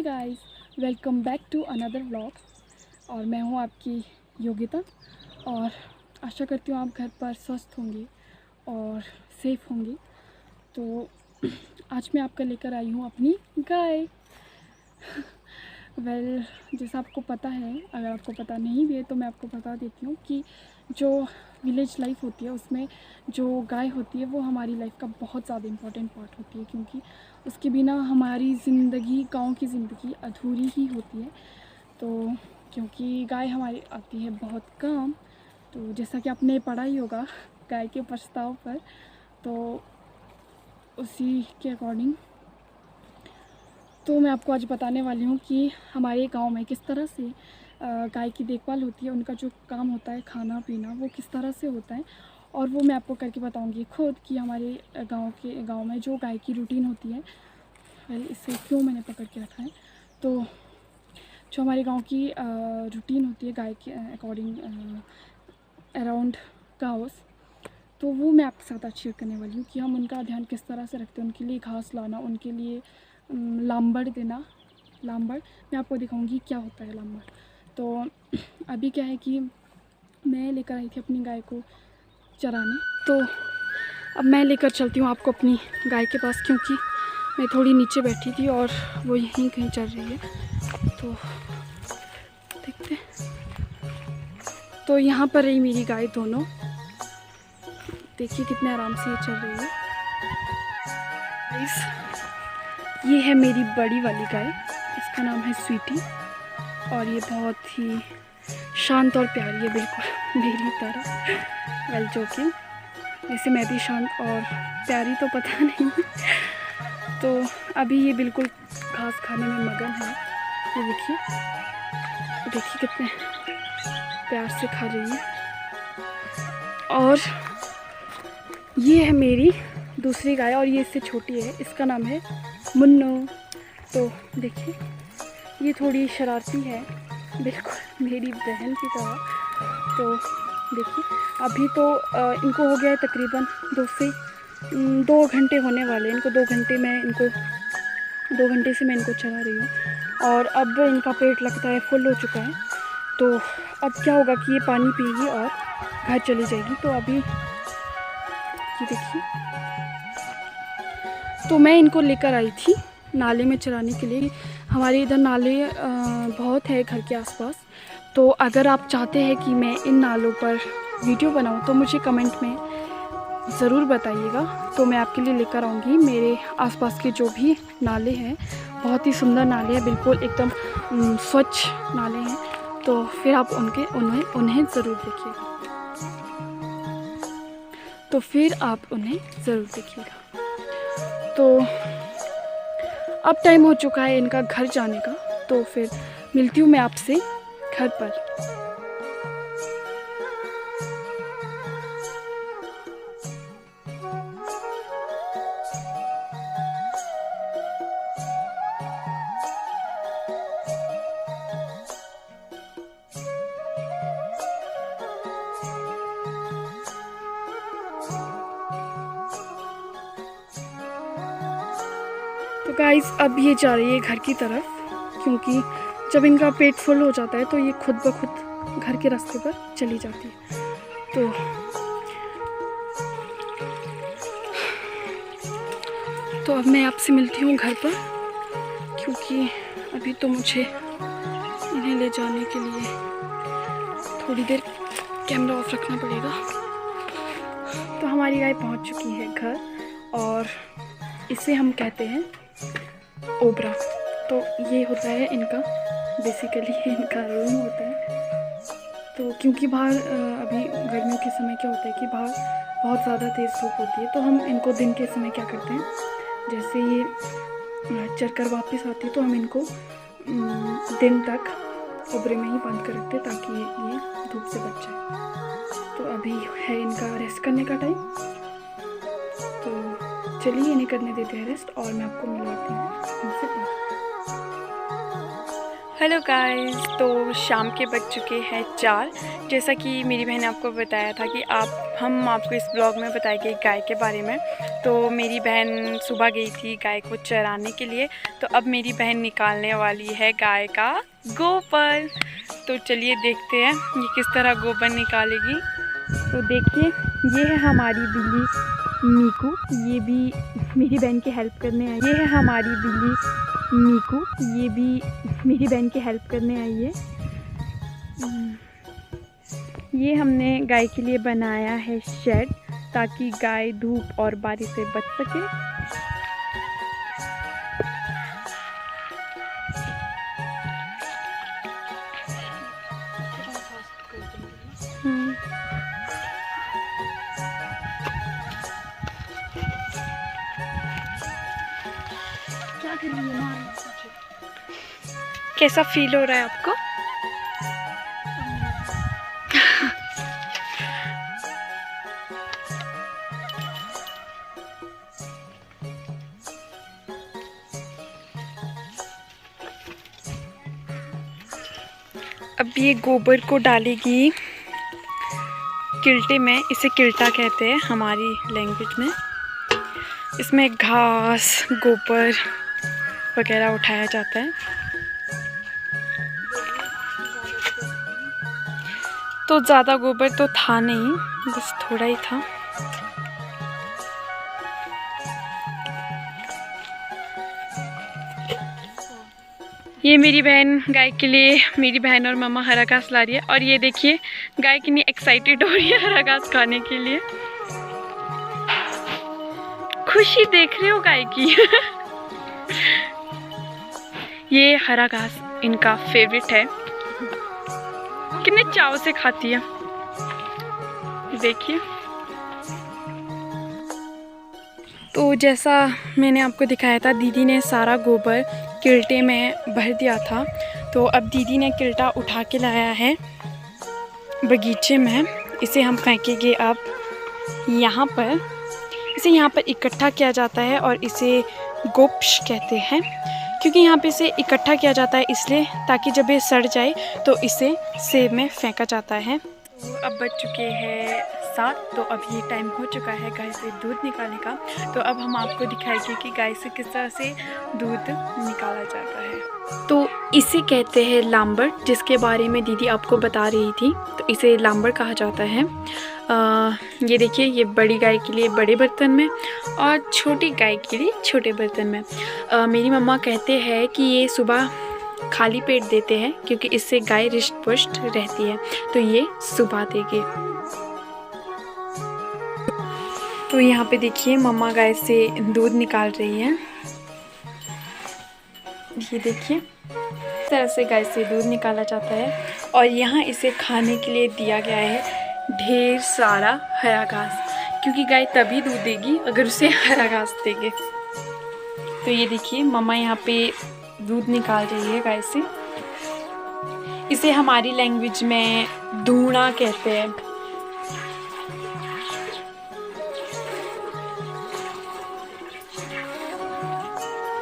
Guys, welcome back to another vlog. और मैं हूं आपकी योगिता और आशा करती हूं आप घर पर स्वस्थ होंगे और सेफ होंगे। तो आज मैं आपका लेकर आई हूं अपनी गाय। जैसा आपको पता है, अगर आपको पता नहीं भी है तो मैं आपको बता देती हूँ कि जो विलेज लाइफ होती है उसमें जो गाय होती है वो हमारी लाइफ का बहुत ज़्यादा इम्पोर्टेंट पार्ट होती है, क्योंकि उसके बिना हमारी ज़िंदगी, गांव की ज़िंदगी अधूरी ही होती है। तो क्योंकि गाय हमारी आती है बहुत कम, तो जैसा कि आपने पढ़ा ही होगा गाय के प्रस्ताव पर, तो उसी के अकॉर्डिंग तो मैं आपको आज बताने वाली हूँ कि हमारे गांव में किस तरह से गाय की देखभाल होती है, उनका जो काम होता है खाना पीना वो किस तरह से होता है, और वो मैं आपको करके बताऊँगी खुद कि हमारे गांव में जो गाय की रूटीन होती है। इसे क्यों मैंने पकड़ के रखा है, तो जो हमारे गांव की रूटीन होती है गाय के अकॉर्डिंग अराउंड काउस, तो वो मैं आपके साथ आज शेयर करने वाली हूँ कि हम उनका ध्यान किस तरह से रखते हैं। उनके लिए घास लाना, उनके लिए लांबड़ देना। लांबड़ मैं आपको दिखाऊंगी क्या होता है लांबड़। तो अभी क्या है कि मैं लेकर आई थी अपनी गाय को चराने, तो अब मैं लेकर चलती हूँ आपको अपनी गाय के पास, क्योंकि मैं थोड़ी नीचे बैठी थी और वो यहीं कहीं चल रही है। तो देखते हैं। तो यहाँ पर रही मेरी गाय दोनों, देखिए कितने आराम से ये चल रही है। ये है मेरी बड़ी वाली गाय, इसका नाम है स्वीटी, और ये बहुत ही शांत और प्यारी है, बिल्कुल मेरी तरह। वेल जोकिंग, वैसे मैं भी शांत और प्यारी तो पता नहीं है। तो अभी ये बिल्कुल घास खाने में मगन है। ये देखिए देखिए कितने प्यार से खा रही है। और ये है मेरी दूसरी गाय, और ये इससे छोटी है, इसका नाम है मुन्नू। तो देखिए ये थोड़ी शरारती है, बिल्कुल मेरी बहन की तरह। तो देखिए अभी तो इनको हो गया है तकरीबन 2 घंटे होने वाले हैं। 2 घंटे से मैं इनको चला रही हूँ, और अब इनका पेट लगता है फुल हो चुका है। तो अब क्या होगा कि ये पानी पिएगी और घर चली जाएगी। तो अभी ये देखिए, तो मैं इनको लेकर आई थी नाले में चराने के लिए। हमारे इधर नाले बहुत है घर के आसपास, तो अगर आप चाहते हैं कि मैं इन नालों पर वीडियो बनाऊं तो मुझे कमेंट में ज़रूर बताइएगा। तो मैं आपके लिए लेकर आऊँगी मेरे आसपास के जो भी नाले हैं। बहुत ही सुंदर नाले हैं, बिल्कुल एकदम स्वच्छ नाले हैं। तो फिर आप उन्हें ज़रूर देखिएगा। तो अब टाइम हो चुका है इनका घर जाने का, तो फिर मिलती हूँ मैं आपसे घर पर। तो गाइस अब ये जा रही है घर की तरफ, क्योंकि जब इनका पेट फुल हो जाता है तो ये खुद ब खुद घर के रास्ते पर चली जाती है। तो अब मैं आपसे मिलती हूँ घर पर, क्योंकि अभी तो मुझे इन्हें ले जाने के लिए थोड़ी देर कैमरा ऑफ रखना पड़ेगा। तो हमारी गाय पहुँच चुकी है घर, और इसे हम कहते हैं ओबरा। तो ये होता है इनका, बेसिकली इनका रूम होता है। तो क्योंकि बाहर अभी गर्मियों के समय क्या होता है कि बाहर बहुत ज़्यादा तेज़ धूप होती है, तो हम इनको दिन के समय क्या करते हैं, जैसे ये चरकर वापस आती है तो हम इनको दिन तक ओबरे में ही बंद कर रखते हैं, ताकि ये धूप से बच जाए। तो अभी है इनका रेस्ट करने का टाइम, तो चलिए इन्हें करने देते हैं रेस्ट, और मैं आपको मिलवाती हूँ इनसे। हेलो गाइस, तो शाम के बज चुके हैं 4। जैसा कि मेरी बहन ने आपको बताया था कि हम आपको इस ब्लॉग में बताएंगे गाय के बारे में। तो मेरी बहन सुबह गई थी गाय को चराने के लिए, तो अब मेरी बहन निकालने वाली है गाय का गोबर। तो चलिए देखते हैं ये किस तरह गोबर निकालेगी। तो देखिए, ये है हमारी बिल्ली मीकू, ये भी मेरी बहन की हेल्प करने आई। ये है हमारी बिल्ली मीकू, ये भी मेरी बहन की हेल्प करने आई है। ये हमने गाय के लिए बनाया है शेड, ताकि गाय धूप और बारिश से बच सके। क्या कर रही है? कैसा फील हो रहा है आपको? अब ये गोबर को डालेगी किल्टे में, इसे किल्टा कहते हैं हमारी लैंग्वेज में। इसमें घास गोबर वगैरह उठाया जाता है। तो ज़्यादा गोबर तो था नहीं, बस थोड़ा ही था। ये मेरी बहन गाय के लिए, मेरी बहन और मम्मा हरा घास ला रही है। और ये देखिए गाय कितनी एक्साइटेड हो रही है हरा घास खाने के लिए। खुशी देख रहे हो गाय की। ये हरा घास इनका फेवरेट है, कितने चाव से खाती है, देखिए। तो जैसा मैंने आपको दिखाया था, दीदी ने सारा गोबर किल्टे में भर दिया था। तो अब दीदी ने किल्टा उठा के लाया है बगीचे में। इसे हम फेंकेंगे अब यहाँ पर। इसे यहाँ पर इकट्ठा किया जाता है और इसे गोप्श कहते हैं, क्योंकि यहाँ पे इसे इकट्ठा किया जाता है इसलिए, ताकि जब ये सड़ जाए तो इसे सेब में फेंका जाता है। तो अब बज चुके हैं 7, तो अब ये टाइम हो चुका है गाय से दूध निकालने का। तो अब हम आपको दिखाएंगे कि गाय से किस तरह से दूध निकाला जाता है। तो इसे कहते हैं लांबर, जिसके बारे में दीदी आपको बता रही थी। तो इसे लांबर कहा जाता है। ये देखिए, ये बड़ी गाय के लिए बड़े बर्तन में और छोटी गाय के लिए छोटे बर्तन में। मेरी मम्मा कहते हैं कि ये सुबह खाली पेट देते हैं, क्योंकि इससे गाय रिष्ट पुष्ट रहती है। तो ये सुबह देंगे। तो यहाँ पे देखिए मम्मा गाय से दूध निकाल रही है। ये देखिए, इस तरह से गाय से दूध निकाला जाता है। और यहाँ इसे खाने के लिए दिया गया है ढेर सारा हरा घास, क्योंकि गाय तभी दूध देगी अगर उसे हरा घास देंगे। तो ये देखिए मम्मा यहाँ पे दूध निकाल रही है गाय से। इसे हमारी लैंग्वेज में धूना कहते हैं।